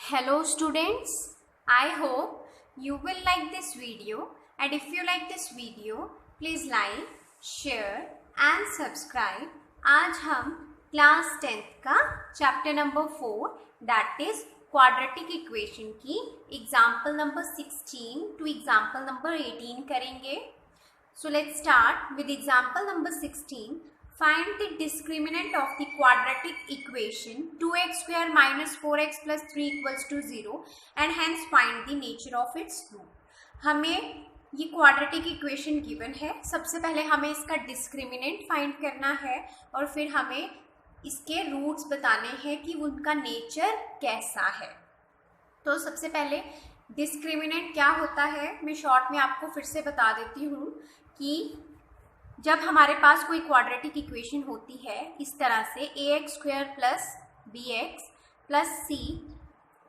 Hello students, I hope you will like this video, and if you like this video, please like, share and subscribe. आज हम class 10th का chapter number 4 that is quadratic equation की example number 16 to example number 18 करेंगे. So let's start with example number 16. Find the discriminant of the quadratic equation 2x square minus 4x plus 3 equals to 0 and hence find the nature of its root. हमें ये quadratic equation given है. सबसे पहले हमें इसका discriminant find करना है और फिर हमें इसके रूट्स बताने हैं कि उनका नेचर कैसा है. तो सबसे पहले डिस्क्रिमिनेंट क्या होता है मैं शॉर्ट में आपको फिर से बता देती हूँ कि जब हमारे पास कोई क्वाड्रेटिक इक्वेशन होती है इस तरह से ax square plus bx plus c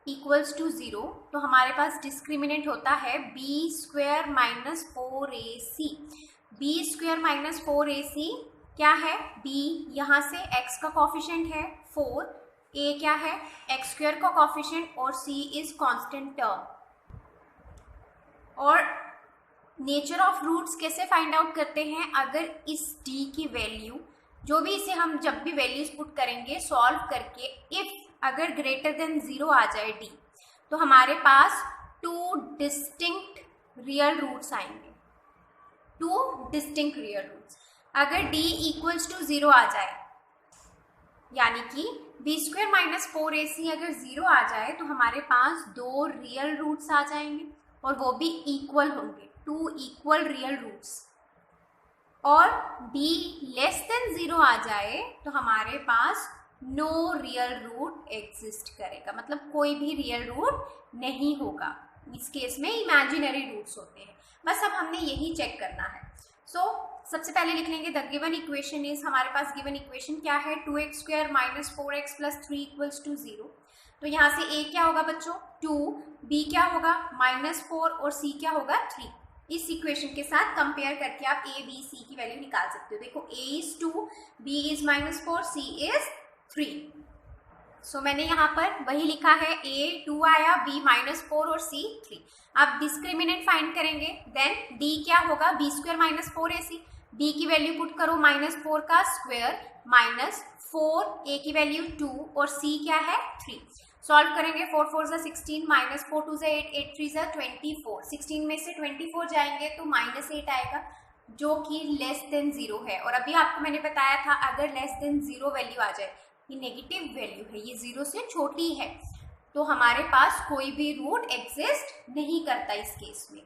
equals to 0, तो हमारे पास डिस्क्रिमिनेंट होता है b square minus 4ac. b square minus 4ac क्या है? b यहाँ से x का कॉफिशिएंट है 4, a क्या है? x स्क्वायर का कॉफिशिएंट और c इज कांस्टेंट टर्म. और नेचर ऑफ रूट्स कैसे फाइंड आउट करते हैं? अगर इस d की वैल्यू जो भी इसे हम जब भी वैल्यूज पुट करेंगे सॉल्व करके इफ अगर ग्रेटर देन 0 आ जाए d, तो हमारे पास टू डिस्टिंक्ट रियल रूट्स आएंगे. Two distinct real roots. अगर d इक्वल्स टू 0 आ जाए यानी कि b स्क्वायर माइनस 4ac अगर 0 आ जाए तो हमारे पास दो रियल रूट्स आ जाएंगे और वो भी इक्वल होंगे, टू इक्वल रियल रूट्स. और d लेस देन 0 आ जाए तो हमारे पास नो रियल रूट एग्जिस्ट करेगा, मतलब कोई भी रियल रूट नहीं होगा. इस केस में इमेजिनरी रूट्स होते हैं. बस अब हमने यही चेक करना है. सबसे पहले लिख लेंगे द गिवन इक्वेशन इज, हमारे पास गिवन इक्वेशन क्या है? 2x square minus 4x plus 3 equals to 0. तो यहाँ से a क्या होगा बच्चों? 2, b क्या होगा? -4 और c क्या होगा? 3. इस इक्वेशन के साथ कंपेयर करके आप a, b, c की वैल्यू निकाल सकते हो. देखो a is 2, b is -4, c is 3. मैंने यहाँ पर वही लिखा है, a 2 आया, b -4 और c 3. अब डिस्क्रिमिनेंट फाइंड करेंगे. देन d क्या होगा? b square minus 4ac. b की वैल्यू पुट करो -4 का स्क्वायर माइनस 4, a की वैल्यू 2 और c क्या है? 3. सॉल्व करेंगे. 4 4 ज़ा 16, माइनस 4 2 ज़ा 8, 8 3 ज़ा 24. 16 में से 24 जाएंगे तो -8 आएगा जो कि लेस देन 0 है. और अभी आपको मैंने बताया था अगर लेस देन 0 वैल्यू आ जाए, ये नेगेटिव वैल्यू है, ये 0 से छोटी है, तो हमारे पास कोई भी रूट एग्जिस्ट नहीं करता इस केस में.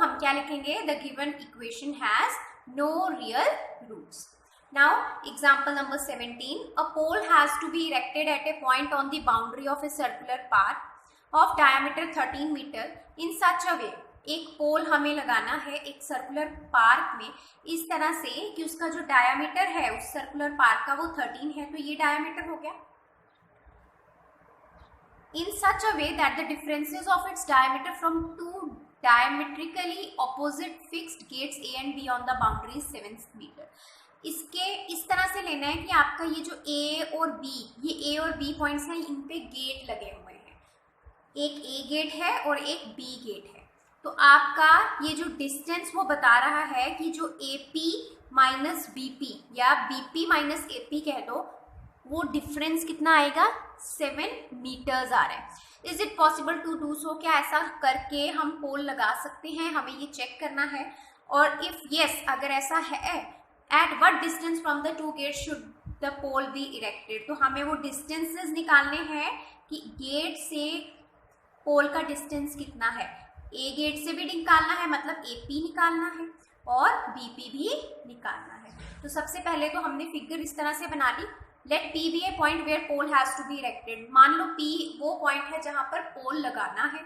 हम क्या लिखेंगे? The given equation has no real roots. Now, example number 17. A pole has to be erected at a point on the boundary of a circular path of diameter 13 meter in such a way. एक पोल हमें लगाना है एक circular park में इस तरह से कि उसका जो डायामीटर है उस सर्कुलर पार्क का वो 13 है. तो ये डायामीटर हो गया. In such a way that the differences of its diameter from two diametrically opposite fixed gates A and B on the boundary is 7 meter. इसके इस तरह से लेना है कि आपका ये जो A और B, ये A और B पॉइंट्स हैं, इन पे गेट लगे हुए हैं. एक A गेट है और एक B गेट है. तो आपका ये जो डिस्टेंस वो बता रहा है कि जो AP माइनस BP या BP माइनस AP कह दो, वो डिफरेंस कितना आएगा? 7 मीटर्स आ रहा है. Is it possible to do so? क्या ऐसा करके हम पोल लगा सकते हैं? हमें ये चेक करना है. और इफ यस, अगर ऐसा है, at what distance from the two gates should the pole be erected? तो हमें वो डिस्टेंसेस निकालने हैं कि गेट से पोल का डिस्टेंस कितना है. A गेट से भी निकालना है, मतलब AP निकालना है और BP भी निकालना है. तो सबसे पहले तो हमने फिगर इस तरह से बना ली. Let P be a point where pole has to be erected. मान लो P वो पॉइंट है जहाँ पर पोल लगाना है.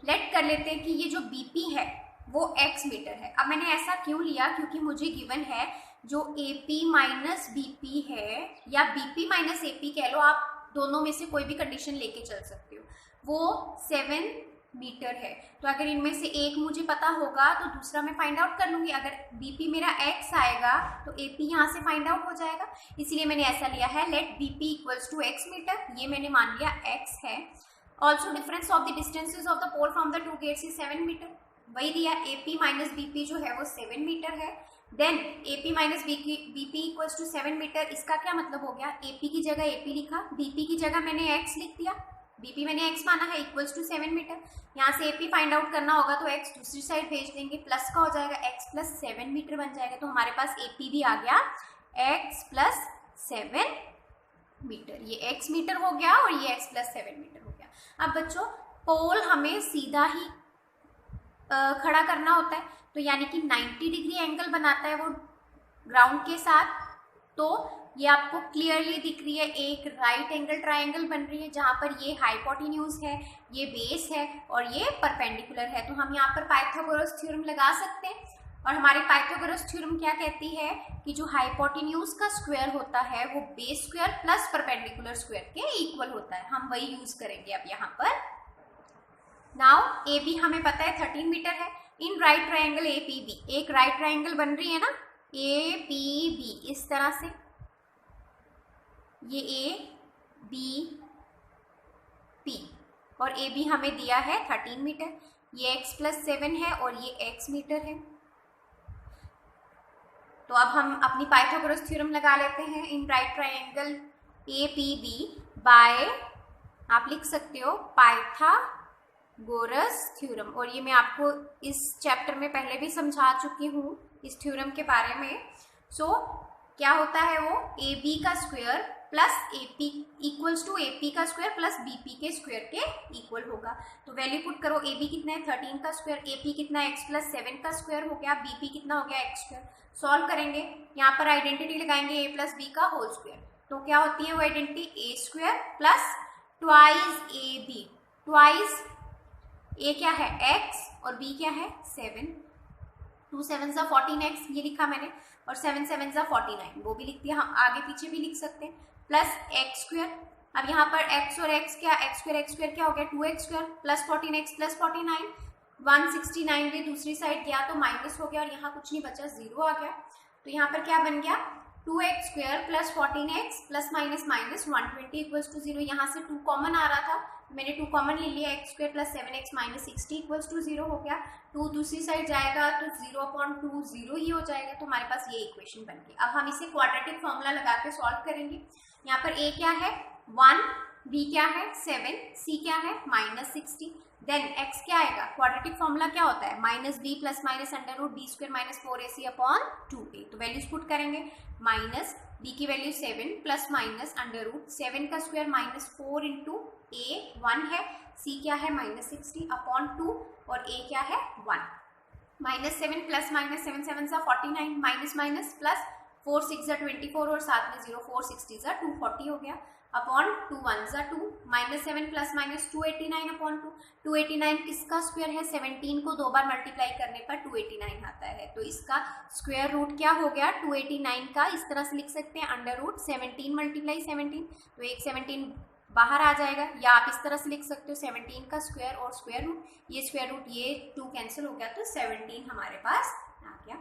लेट कर लेते हैं कि ये जो BP है वो x मीटर है. अब मैंने ऐसा क्यों लिया? क्योंकि मुझे गिवन है जो AP माइनस BP है या BP माइनस AP कह लो, आप दोनों में से कोई भी कंडीशन लेके चल सकते हो, वो 7 मीटर है। तो अगर इनमें से एक मुझे पता होगा तो दूसरा मैं फाइंड आउट कर लूंगी। अगर बीपी मेरा x आएगा तो एपी यहाँ से फाइंड आउट हो जाएगा, इसीलिए मैंने ऐसा लिया है let BP equals to x meter, ये मैंने मान लिया x है। Also difference of the distances of the pole from the two gates is 7 meter, वही दिया। एपी माइनस बीपी जो है वो 7 मीटर है। Then AP minus BP equals to 7 meter, इसका क्या मतलब हो गया, एपी की जगह एपी लिखा, बीपी की जगह मैंने x लिख दिया, बीपी मैंने x माना है इक्वल्स टू 7 मीटर। यहाँ से एपी फाइंड आउट करना होगा तो x दूसरी साइड भेज देंगे, प्लस का हो जाएगा x प्लस 7 मीटर बन जाएगा। तो हमारे पास एपी भी आ गया x प्लस 7 मीटर, ये x मीटर हो गया और ये x प्लस 7 मीटर हो गया। अब बच्चों पोल हमें सीधा ही खड़ा करना होता है, तो यानी कि 90 डिग्री एंगल बनाता है वो ग्राउंड के साथ। तो ये आपको क्लियरली दिख रही है, एक राइट एंगल ट्राइंगल बन रही है जहाँ पर ये हाइपोटेन्यूज है, ये बेस है और ये परपेंडिकुलर है। तो हम यहाँ पर पाइथागोरस थ्योरम लगा सकते हैं, और हमारी पाइथागोरस थ्योरम क्या कहती है कि जो हाइपोटेन्यूज का स्क्वायर होता है वो base square plus perpendicular square के इक्वल होता है। हम वही यूज करेंगे अब यहाँ पर। नाउ ए बी हमें पता है 13 मीटर है। In right triangle A P B, एक राइट ट्राइंगल बन रही है ना ए पी बी, इस तरह से ये ए बी पी, और ए बी हमें दिया है 13 मीटर, ये x प्लस 7 है और ये x मीटर है। तो अब हम अपनी पाइथागोरस थ्योरम लगा लेते हैं। In right triangle A P B by, आप लिख सकते हो पाइथागोरस थ्योरम, और ये मैं आपको इस चैप्टर में पहले भी समझा चुकी हूँ इस थ्योरम के बारे में। सो क्या होता है वो ए बी का square plus A P equals to A P का स्क्वायर प्लस बी पी के स्क्वायर के इक्वल होगा। तो वैल्यू पुट करो, ए बी कितना है 13 का स्क्वायर, ए पी कितना है x प्लस 7 का स्क्वायर हो गया, बी पी कितना हो गया x स्क्वायर। सॉल्व करेंगे, यहाँ पर आइडेंटिटी लगाएंगे a प्लस बी का होल स्क्वायर, तो क्या होती है वो identity a square plus twice A B, twice a क्या है x और b क्या है 7, 2 7 सा 14x ये लिखा मैंने, और 7 7 सा 49 वो भी लिख दिया। हम आगे पीछे भी लिख सकते हैं, प्लस एक्स स्क्वायर। अब यहाँ पर x और x क्या, x स्क्वायर क्या हो गया 2x square plus 14x plus 49, 169 ये दूसरी साइड गया तो माइनस हो गया और यहाँ कुछ नहीं बचा, 0 आ गया। तो यहाँ पर क्या बन गया 2x square plus 14x plus minus minus 120 equals to 0। यहाँ से 2 कॉमन आ रहा था, मैंने 2 कॉमन ले लिया, x square plus 7x minus 60 equals to 0 हो गया। 2 दूसरी साइड जाएगा तो 0/2 0 ही हो जाएगा। तो हमारे पास ये इक्वेशन बन गई। अब हम इसे क्वाड्रेटिक फॉर्मूला लगा के सॉल्व करेंगे। यहाँ पर a क्या है 1, b क्या है 7, c क्या है माइनस 60, देन x क्या आएगा, क्वाड्रेटिक फॉर्मूला क्या होता है minus b plus minus under root b square minus 4ac upon 2a। तो वैल्यूज पुट करेंगे, माइनस b की value 7 plus minus under root 7 का स्क्वायर माइनस 4 इंटू a 1 है, c क्या है माइनस 60 अपॉन 2 और a क्या है 1, माइनस 7 प्लस माइनस 7 7 सा 49 माइनस माइनस प्लस 4 6 जा 24 और साथ में 0 4 60 जा 240 हो गया, अपॉन 2 1 जा 2, माइनस 7 प्लस माइनस 289 अपॉन 2, 289 किसका स्क्वायर है 17 को 2 बार मल्टीप्लाई करने पर 289 आता है। तो इसका स्क्वायर रूट क्या हो गया 289 का, इस तरह से लिख सकते हैं अंडर रूट 17 मल्टीप्लाई 17, तो एक 17 बाहर आ जाएगा, या आप इस तरह से लिख सकते हो 17 का स्क्वायर और स्क्वायर रूट, ये स्क्वायर रूट ये 2 कैंसिल हो गया तो 17 हमारे पास आ गया।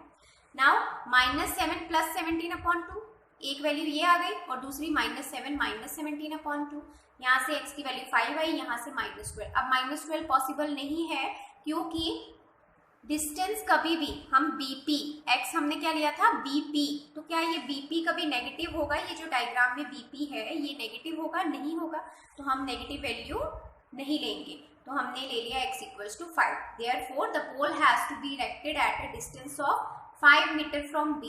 नाउ माइनस 7 प्लस 17 अपॉन 2, एक वैल्यू ये आ गई और दूसरी माइनस 7 माइनस 17 अपॉन 2, यहाँ से x की वैल्यू 5 आई, यहाँ से माइनस 12। अब माइनस 12 पॉसिबल नहीं है क्योंकि डिस्टेंस कभी भी हम bp, x हमने क्या लिया था bp, तो क्या ये bp कभी नेगेटिव होगा, ये जो डायग्राम में bp है ये नेगेटिव होगा नहीं होगा, तो हम नेगेटिव वैल्यू नहीं लेंगे। तो हमने ले लिया x equals to 5, therefore the pole has to be erected at a distance of 5 meter from b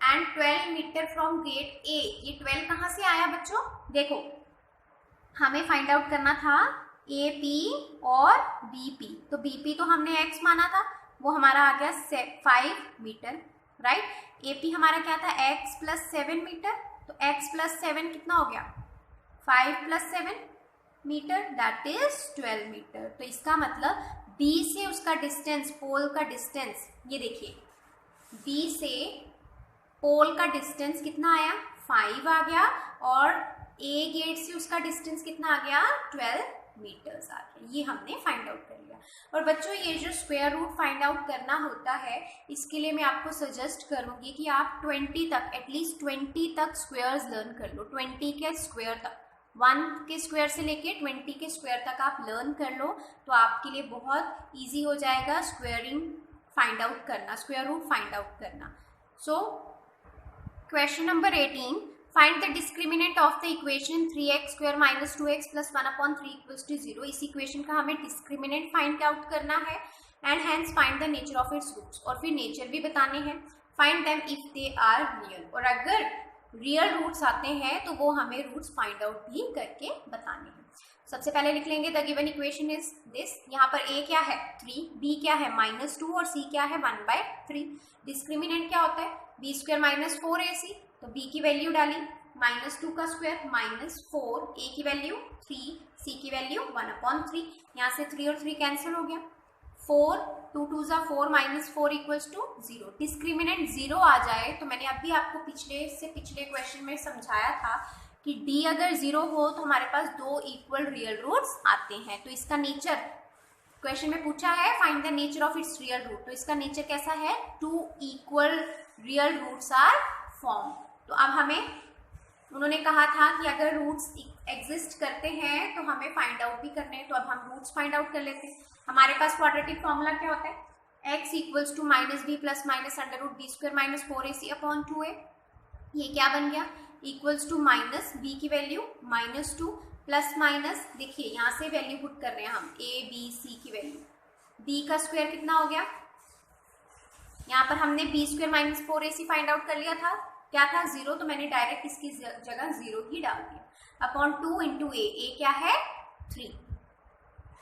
and 12 meter from gate a। ये 12 कहाँ से आया बच्चों, देखो हमें फाइंड आउट करना था AP और BP, तो BP तो हमने x माना था वो हमारा आ गया 5 मीटर, राइट। AP हमारा क्या था x प्लस 7 मीटर, तो x प्लस 7 कितना हो गया 5 plus 7 meter, that is 12 meter. तो इसका मतलब B से उसका डिस्टेंस, पोल का डिस्टेंस, ये देखिए B से पोल का डिस्टेंस कितना आया 5 आ गया, और ए गेट से उसका डिस्टेंस कितना आ गया, 12 मीटर्स आ गया। ये हमने फाइंड आउट कर लिया। और बच्चों ये जो स्क्वायर रूट फाइंड आउट करना होता है, इसके लिए मैं आपको सजेस्ट करूंगी कि आप 20 तक, एटलीस्ट 20 तक स्क्वायर्स लर्न कर लो। 20 के स्क्वायर तक, 1 के स्क्वायर से लेके 20 के स्क्वायर तक आप लर्न कर लो, तो आपके लिए बहुत ईजी हो जाएगा स्क्वायरिंग फाइंड आउट करना, स्क्वायर रूट फाइंड आउट करना। So question number 18, find the discriminant of the equation 3x square minus 2x plus 1/3 equals to 0। इस इक्वेशन का हमें डिस्क्रिमिनेंट फाइंड आउट करना है and hence find the nature of its roots, और फिर नेचर भी बताने हैं। Find them if they are real, और अगर रियल रूट्स आते हैं तो वो हमें रूट्स फाइंड आउट भी करके बताने हैं। सबसे पहले लिख लेंगे the given equation is this. यहाँ पर a क्या है 3, b क्या है -2 और c क्या है 1/3। डिस्क्रिमिनेंट क्या होता है, b स्क्वायर माइनस 4ac, तो b की वैल्यू डाली, -2 का स्क्वायर -4, a की वैल्यू 3, c की वैल्यू 1/3। यहाँ से 3 और 3 कैंसिल हो गया, 4 2 2 जा 4 -4 इक्वल्स टू 0। डिस्क्रिमिनेंट 0 आ जाए तो मैंने अभी आपको पिछले क्वेश्चन में समझाया था कि d अगर 0 हो तो हमारे पास 2 इक्वल रियल रूट्स आते हैं। तो इसका नेचर क्वेश्चन में पूछा है, find the nature of its real root, तो इसका नेचर कैसा है, 2 equal real roots are form. तो अब हमें, उन्होंने कहा था कि अगर रूट्स एग्जिस्ट करते हैं तो हमें फाइंड आउट भी करने हैं, तो अब हम रूट्स फाइंड आउट कर लेते हैं। हमारे पास क्वाड्रेटिक फॉर्मूला क्या होता है, x equals to -b plus minus under root b square minus 4ac/2a। ये क्या बन गया, इक्वल्स टू माइनस b की वैल्यू -2 प्लस माइनस, देखिए यहाँ से वैल्यू पुट कर रहे हैं हम, a b c की वैल्यू, b का स्क्वायर कितना हो गया, यहाँ पर हमने b square minus 4ac find out कर लिया था, क्या था 0, तो मैंने डायरेक्ट इसकी जगह 0 ही डाल दिया, अपॉन 2 इंटू a क्या है 3।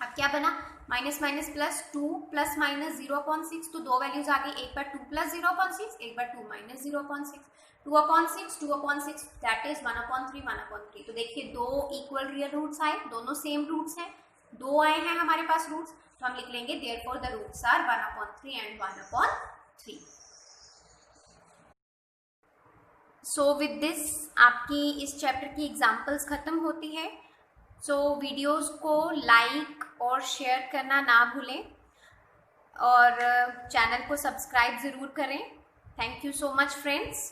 अब क्या बना, minus minus plus 2 plus minus 0/6, तो दो वैल्यूज आ गई, एक बार 2 प्लस 0/6, एक बार 2 माइनस 0/6, 2/6 दैट इज 1/3। तो देखिए दो इक्वल रियल रूट्स आए, दोनों सेम रूट्स हैं, दो आए हैं हमारे पास रूट्स, तो हम लिख लेंगे therefore the roots are 1/3 and 1/3। So with this आपकी इस चैप्टर की एग्जाम्पल्स खत्म होती है। सो वीडियोस को लाइक और शेयर करना ना भूलें और चैनल को सब्सक्राइब ज़रूर करें। Thank you so much friends.